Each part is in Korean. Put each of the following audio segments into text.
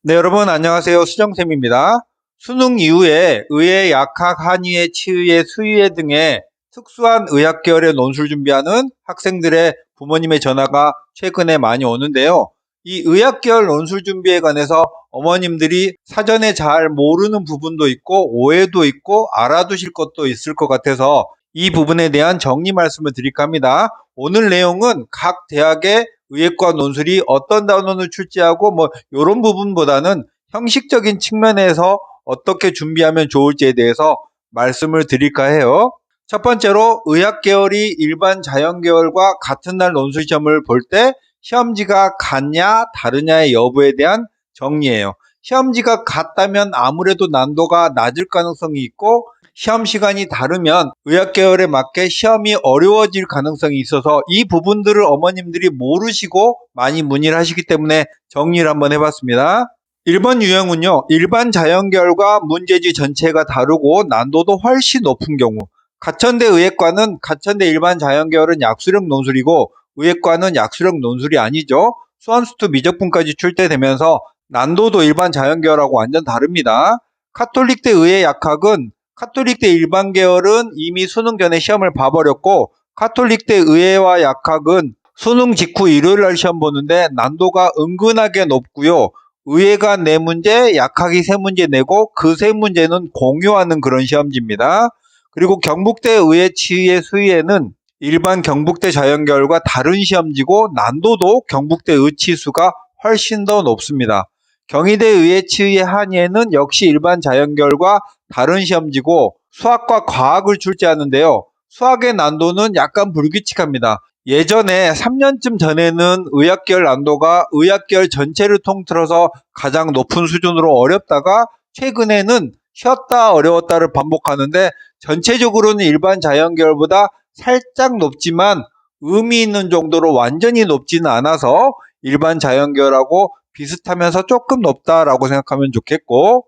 네, 여러분 안녕하세요. 수정쌤입니다. 수능 이후에 의예, 약학, 한의예, 치의예, 수의예 등의 특수한 의학 계열의 논술 준비하는 학생들의 부모님의 전화가 최근에 많이 오는데요. 이 의학 계열 논술 준비에 관해서 어머님들이 사전에 잘 모르는 부분도 있고 오해도 있고 알아두실 것도 있을 것 같아서 이 부분에 대한 정리 말씀을 드릴까 합니다. 오늘 내용은 각 대학의 의예과 논술이 어떤 단원을 출제하고 이런 부분보다는 형식적인 측면에서 어떻게 준비하면 좋을지에 대해서 말씀을 드릴까 해요. 첫 번째로 의학 계열이 일반 자연 계열과 같은 날 논술 시험을 볼 때 시험지가 같냐 다르냐의 여부에 대한 정리예요. 시험지가 같다면 아무래도 난도가 낮을 가능성이 있고 시험 시간이 다르면 의학 계열에 맞게 시험이 어려워질 가능성이 있어서 이 부분들을 어머님들이 모르시고 많이 문의를 하시기 때문에 정리를 한번 해봤습니다. 1번 유형은요, 일반 자연계열과 문제지 전체가 다르고 난도도 훨씬 높은 경우. 가천대 의예과는 가천대 일반 자연계열은 약수령 논술이고 의예과는 약수령 논술이 아니죠. 수완수투 미적분까지 출제되면서 난도도 일반 자연계열하고 완전 다릅니다. 카톨릭대 의예 약학은 카톨릭대 일반 계열은 이미 수능 전에 시험을 봐버렸고 카톨릭대 의예와 약학은 수능 직후 일요일날 시험 보는데 난도가 은근하게 높고요. 의예가 4문제, 약학이 3문제 내고 그 3문제는 공유하는 그런 시험지입니다. 그리고 경북대 의예, 치의예, 수의예는 일반 경북대 자연계열과 다른 시험지고 난도도 경북대 의치수가 훨씬 더 높습니다. 경희대 의예, 치의예, 한의예는 역시 일반 자연계열과 다른 시험지고 수학과 과학을 출제하는데요. 수학의 난도는 약간 불규칙합니다. 예전에 3년쯤 전에는 의학계열 난도가 의학계열 전체를 통틀어서 가장 높은 수준으로 어렵다가 최근에는 쉬었다 어려웠다를 반복하는데 전체적으로는 일반 자연계열보다 살짝 높지만 의미 있는 정도로 완전히 높지는 않아서 일반 자연계열하고 비슷하면서 조금 높다라고 생각하면 좋겠고,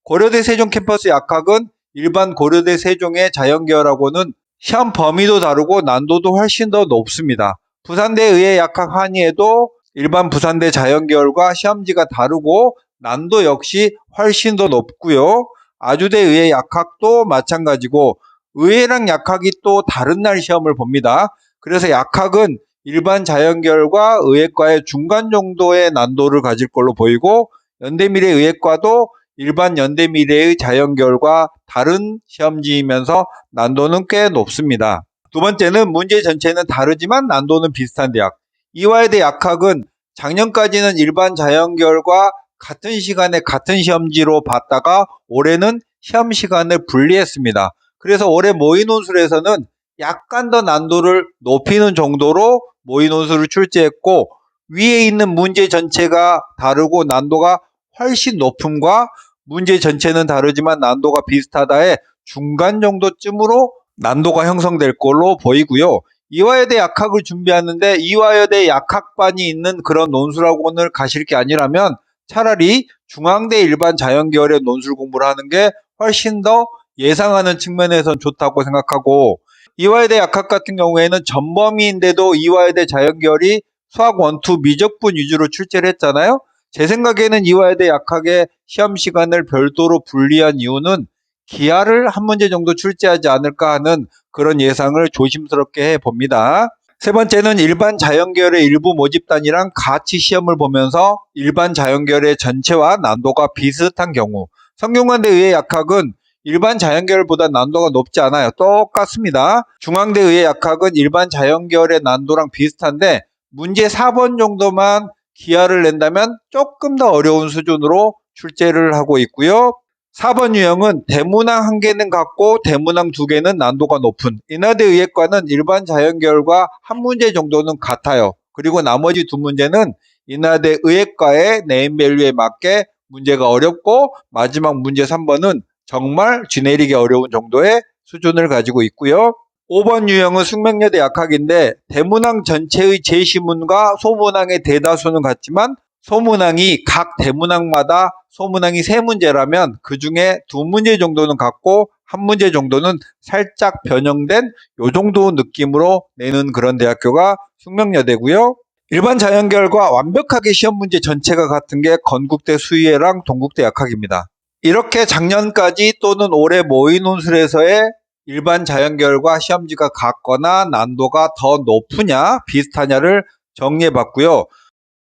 고려대 세종 캠퍼스 약학은 일반 고려대 세종의 자연계열하고는 시험 범위도 다르고 난도도 훨씬 더 높습니다. 부산대 의예 약학 한의에도 일반 부산대 자연계열과 시험지가 다르고 난도 역시 훨씬 더 높고요. 아주대 의예 약학도 마찬가지고 의예랑 약학이 또 다른 날 시험을 봅니다. 그래서 약학은 일반 자연계열과 의예과의 중간 정도의 난도를 가질 걸로 보이고 연대미래 의예과도 일반 연대미래의 자연계열과 다른 시험지이면서 난도는 꽤 높습니다. 두 번째는 문제 전체는 다르지만 난도는 비슷한 대학. 이화여대 약학은 작년까지는 일반 자연계열과 같은 시간에 같은 시험지로 봤다가 올해는 시험 시간을 분리했습니다. 그래서 올해 모의논술에서는 약간 더 난도를 높이는 정도로 모의논술을 출제했고 위에 있는 문제 전체가 다르고 난도가 훨씬 높음과 문제 전체는 다르지만 난도가 비슷하다의 중간 정도쯤으로 난도가 형성될 걸로 보이고요. 이화여대 약학을 준비하는데 이화여대 약학반이 있는 그런 논술학원을 가실 게 아니라면 차라리 중앙대 일반 자연계열의 논술 공부를 하는 게 훨씬 더 예상하는 측면에선 좋다고 생각하고, 이화여대 약학 같은 경우에는 전범위인데도 이화여대 자연계열이 수학 1, 2 미적분 위주로 출제를 했잖아요. 제 생각에는 이화여대 약학의 시험 시간을 별도로 분리한 이유는 기하를 한 문제 정도 출제하지 않을까 하는 그런 예상을 조심스럽게 해봅니다. 세 번째는 일반 자연계열의 일부 모집단이랑 같이 시험을 보면서 일반 자연계열의 전체와 난도가 비슷한 경우, 성균관대 의예 약학은 일반 자연계열보다 난도가 높지 않아요. 똑같습니다. 중앙대 의예 약학은 일반 자연계열의 난도랑 비슷한데 문제 4번 정도만 기하를 낸다면 조금 더 어려운 수준으로 출제를 하고 있고요. 4번 유형은 대문항 1개는 같고 대문항 2개는 난도가 높은 인하대 의예과는 일반 자연계열과 한 문제 정도는 같아요. 그리고 나머지 2문제는 인하대 의예과의 네임밸류에 맞게 문제가 어렵고 마지막 문제 3번은 정말 지내리기 어려운 정도의 수준을 가지고 있고요. 5번 유형은 숙명여대 약학인데 대문항 전체의 제시문과 소문항의 대다수는 같지만 소문항이 각 대문항마다 소문항이 3문제라면 그 중에 2문제 정도는 같고 1문제 정도는 살짝 변형된 요 정도 느낌으로 내는 그런 대학교가 숙명여대고요. 일반 자연계열과 완벽하게 시험 문제 전체가 같은 게 건국대 수의회랑 동국대 약학입니다. 이렇게 작년까지 또는 올해 모의 논술에서의 일반 자연계열과 시험지가 같거나 난도가 더 높으냐 비슷하냐를 정리해봤고요.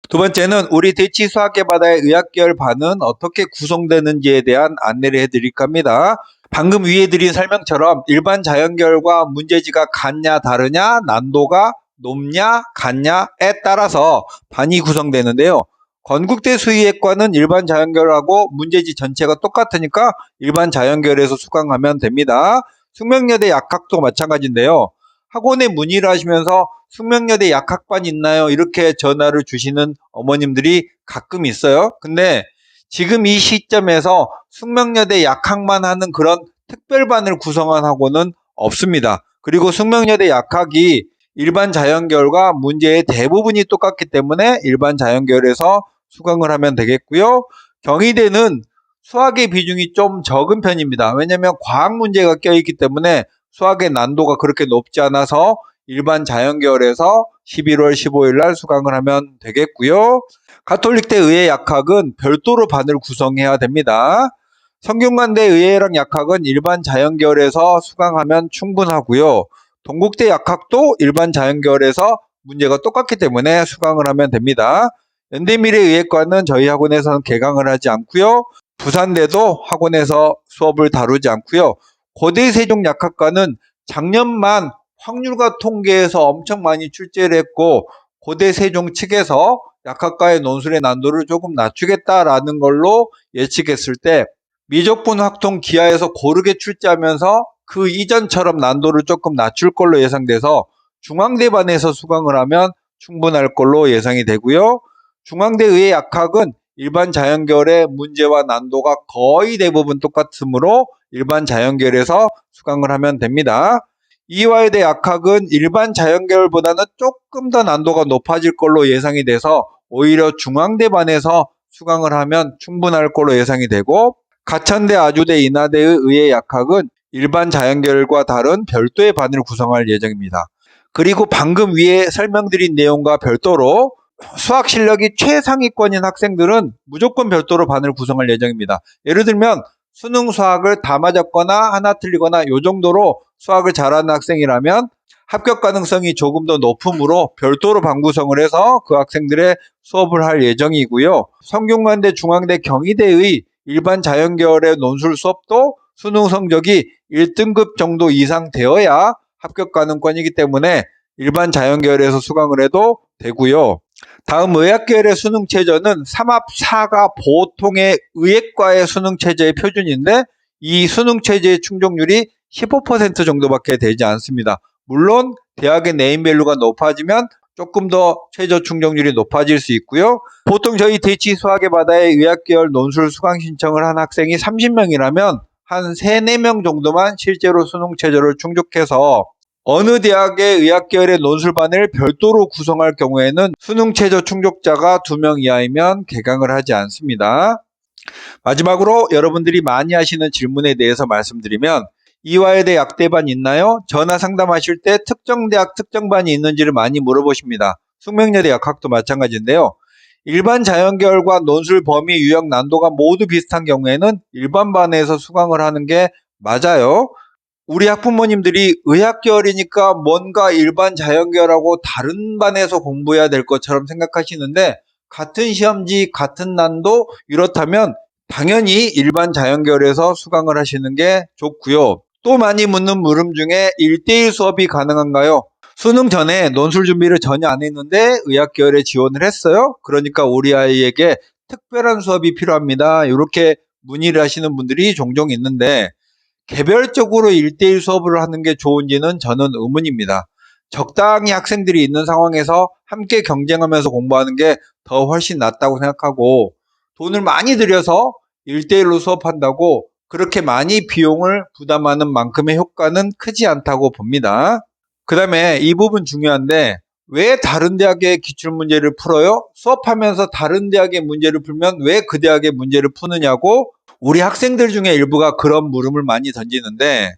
두 번째는 우리 대치수학계 바다의 의학계열 반은 어떻게 구성되는지에 대한 안내를 해드릴까 합니다. 방금 위에 드린 설명처럼 일반 자연계열과 문제지가 같냐 다르냐, 난도가 높냐 같냐에 따라서 반이 구성되는데요. 건국대 수의학과는 일반 자연계열하고 문제지 전체가 똑같으니까 일반 자연계열에서 수강하면 됩니다. 숙명여대 약학도 마찬가지인데요. 학원에 문의를 하시면서 숙명여대 약학반 있나요? 이렇게 전화를 주시는 어머님들이 가끔 있어요. 근데 지금 이 시점에서 숙명여대 약학만 하는 그런 특별반을 구성한 학원은 없습니다. 그리고 숙명여대 약학이 일반 자연계열과 문제의 대부분이 똑같기 때문에 일반 자연계열에서 수강을 하면 되겠고요. 경희대는 수학의 비중이 좀 적은 편입니다. 왜냐하면 과학 문제가 껴있기 때문에 수학의 난도가 그렇게 높지 않아서 일반 자연계열에서 11월 15일 날 수강을 하면 되겠고요. 가톨릭대 의예약학은 별도로 반을 구성해야 됩니다. 성균관대 의예랑 약학은 일반 자연계열에서 수강하면 충분하고요. 동국대 약학도 일반 자연계열에서 문제가 똑같기 때문에 수강을 하면 됩니다. 연대미래의예과는 저희 학원에서는 개강을 하지 않고요. 부산대도 학원에서 수업을 다루지 않고요. 고대세종약학과는 작년만 확률과 통계에서 엄청 많이 출제를 했고 고대세종 측에서 약학과의 논술의 난도를 조금 낮추겠다라는 걸로 예측했을 때 미적분 확통 기하에서 고르게 출제하면서 그 이전처럼 난도를 조금 낮출 걸로 예상돼서 중앙대반에서 수강을 하면 충분할 걸로 예상이 되고요. 중앙대의의 약학은 일반 자연계열의 문제와 난도가 거의 대부분 똑같으므로 일반 자연계열에서 수강을 하면 됩니다. 이화여대 약학은 일반 자연계열보다는 조금 더 난도가 높아질 걸로 예상이 돼서 오히려 중앙대반에서 수강을 하면 충분할 걸로 예상이 되고 가천대, 아주대, 인하대의 의예 약학은 일반 자연계열과 다른 별도의 반을 구성할 예정입니다. 그리고 방금 위에 설명드린 내용과 별도로 수학 실력이 최상위권인 학생들은 무조건 별도로 반을 구성할 예정입니다. 예를 들면 수능 수학을 다 맞았거나 하나 틀리거나 이 정도로 수학을 잘하는 학생이라면 합격 가능성이 조금 더 높으므로 별도로 반 구성을 해서 그 학생들의 수업을 할 예정이고요. 성균관대, 중앙대, 경희대의 일반 자연계열의 논술 수업도 수능 성적이 1등급 정도 이상 되어야 합격 가능권이기 때문에 일반 자연계열에서 수강을 해도 되고요. 다음 의학계열의 수능 최저는 3합4가 보통의 의예과의 수능 최저의 표준인데 이 수능 최저의 충족률이 15% 정도밖에 되지 않습니다. 물론 대학의 네임밸류가 높아지면 조금 더 최저 충족률이 높아질 수 있고요. 보통 저희 대치 수학의 바다의 의학계열 논술 수강 신청을 한 학생이 30명이라면 한 3, 4명 정도만 실제로 수능 최저를 충족해서 어느 대학의 의학계열의 논술반을 별도로 구성할 경우에는 수능 최저 충족자가 2명 이하이면 개강을 하지 않습니다. 마지막으로 여러분들이 많이 하시는 질문에 대해서 말씀드리면 이화여대 약대반 있나요? 전화 상담하실 때 특정 대학 특정반이 있는지를 많이 물어보십니다. 숙명여대 약학도 마찬가지인데요. 일반 자연계열과 논술 범위 유형 난도가 모두 비슷한 경우에는 일반반에서 수강을 하는 게 맞아요. 우리 학부모님들이 의학계열이니까 뭔가 일반 자연계열하고 다른 반에서 공부해야 될 것처럼 생각하시는데 같은 시험지, 같은 난도 이렇다면 당연히 일반 자연계열에서 수강을 하시는 게 좋고요. 또 많이 묻는 물음 중에 1대1 수업이 가능한가요? 수능 전에 논술 준비를 전혀 안 했는데 의학계열에 지원을 했어요. 그러니까 우리 아이에게 특별한 수업이 필요합니다. 이렇게 문의를 하시는 분들이 종종 있는데 개별적으로 1대1 수업을 하는 게 좋은지는 저는 의문입니다. 적당히 학생들이 있는 상황에서 함께 경쟁하면서 공부하는 게 더 훨씬 낫다고 생각하고 돈을 많이 들여서 1대1로 수업한다고 그렇게 많이 비용을 부담하는 만큼의 효과는 크지 않다고 봅니다. 그 다음에 이 부분 중요한데 왜 다른 대학의 기출문제를 풀어요? 수업하면서 다른 대학의 문제를 풀면 왜 그 대학의 문제를 푸느냐고 우리 학생들 중에 일부가 그런 물음을 많이 던지는데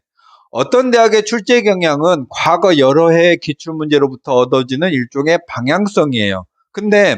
어떤 대학의 출제 경향은 과거 여러 해의 기출문제로부터 얻어지는 일종의 방향성이에요. 근데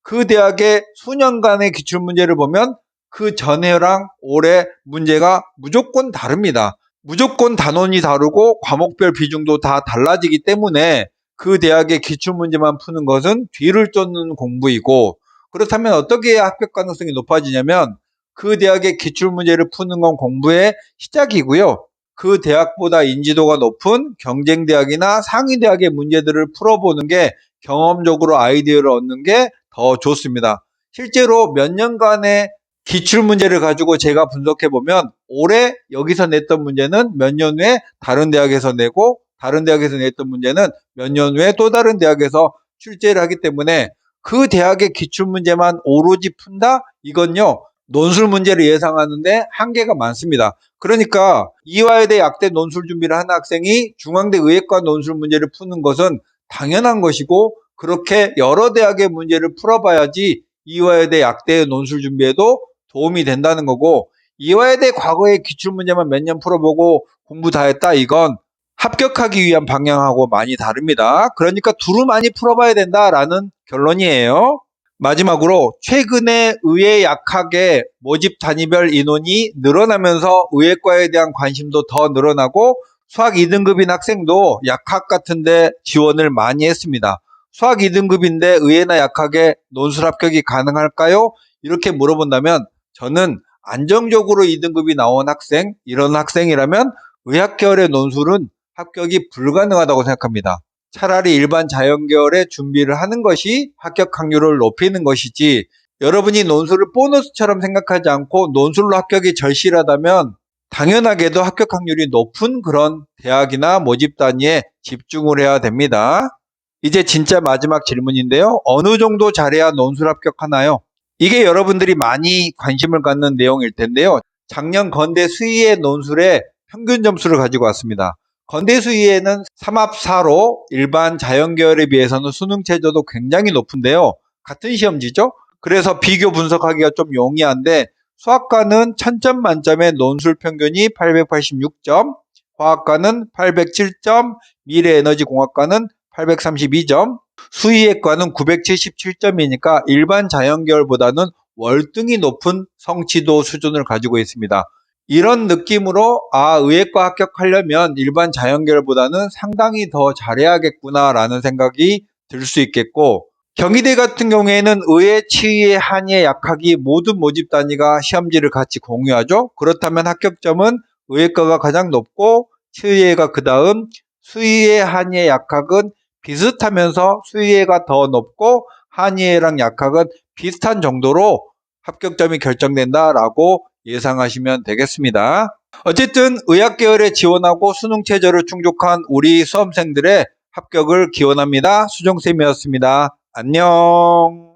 그 대학의 수년간의 기출문제를 보면 그 전해랑 올해 문제가 무조건 다릅니다. 무조건 단원이 다르고 과목별 비중도 다 달라지기 때문에 그 대학의 기출문제만 푸는 것은 뒤를 쫓는 공부이고, 그렇다면 어떻게 해야 합격 가능성이 높아지냐면 그 대학의 기출문제를 푸는 건 공부의 시작이고요. 그 대학보다 인지도가 높은 경쟁대학이나 상위대학의 문제들을 풀어보는 게 경험적으로 아이디어를 얻는 게 더 좋습니다. 실제로 몇 년간의 기출문제를 가지고 제가 분석해보면 올해 여기서 냈던 문제는 몇 년 후에 다른 대학에서 내고, 다른 대학에서 냈던 문제는 몇 년 후에 또 다른 대학에서 출제를 하기 때문에 그 대학의 기출문제만 오로지 푼다? 이건요, 논술 문제를 예상하는데 한계가 많습니다. 그러니까 이화여대 약대 논술 준비를 하는 학생이 중앙대 의예과 논술 문제를 푸는 것은 당연한 것이고, 그렇게 여러 대학의 문제를 풀어봐야지 이화여대 약대 논술 준비에도 도움이 된다는 거고, 이화여대 과거의 기출문제만 몇 년 풀어보고 공부 다 했다, 이건 합격하기 위한 방향하고 많이 다릅니다. 그러니까 두루 많이 풀어봐야 된다라는 결론이에요. 마지막으로 최근에 의예 약학의 모집 단위별 인원이 늘어나면서 의예과에 대한 관심도 더 늘어나고, 수학 2등급인 학생도 약학 같은데 지원을 많이 했습니다. 수학 2등급인데 의예나 약학에 논술 합격이 가능할까요? 이렇게 물어본다면 저는 안정적으로 2등급이 나온 학생, 이런 학생이라면 의학계열의 논술은 합격이 불가능하다고 생각합니다. 차라리 일반 자연계열의 준비를 하는 것이 합격 확률을 높이는 것이지, 여러분이 논술을 보너스처럼 생각하지 않고 논술로 합격이 절실하다면 당연하게도 합격 확률이 높은 그런 대학이나 모집 단위에 집중을 해야 됩니다. 이제 진짜 마지막 질문인데요. 어느 정도 잘해야 논술 합격하나요? 이게 여러분들이 많이 관심을 갖는 내용일 텐데요. 작년 건대 수의의 논술의 평균 점수를 가지고 왔습니다. 건대 수의에는 3합4로 일반 자연계열에 비해서는 수능 최저도 굉장히 높은데요. 같은 시험지죠? 그래서 비교 분석하기가 좀 용이한데, 수학과는 1000점 만점에 논술 평균이 886점, 화학과는 807점, 미래에너지공학과는 832점, 수의예과는 977점이니까 일반 자연계열보다는 월등히 높은 성취도 수준을 가지고 있습니다. 이런 느낌으로 의예과 합격하려면 일반 자연계열보다는 상당히 더 잘해야겠구나라는 생각이 들 수 있겠고, 경희대 같은 경우에는 의예, 치의예, 한의예, 약학이 모든 모집 단위가 시험지를 같이 공유하죠. 그렇다면 합격점은 의예과가 가장 높고 치의예가 그 다음, 수의예, 한의예, 약학은 비슷하면서 수의예가 더 높고 한의예랑 약학은 비슷한 정도로 합격점이 결정된다라고 예상하시면 되겠습니다. 어쨌든 의학계열에 지원하고 수능 최저를 충족한 우리 수험생들의 합격을 기원합니다. 수정쌤이었습니다. 안녕.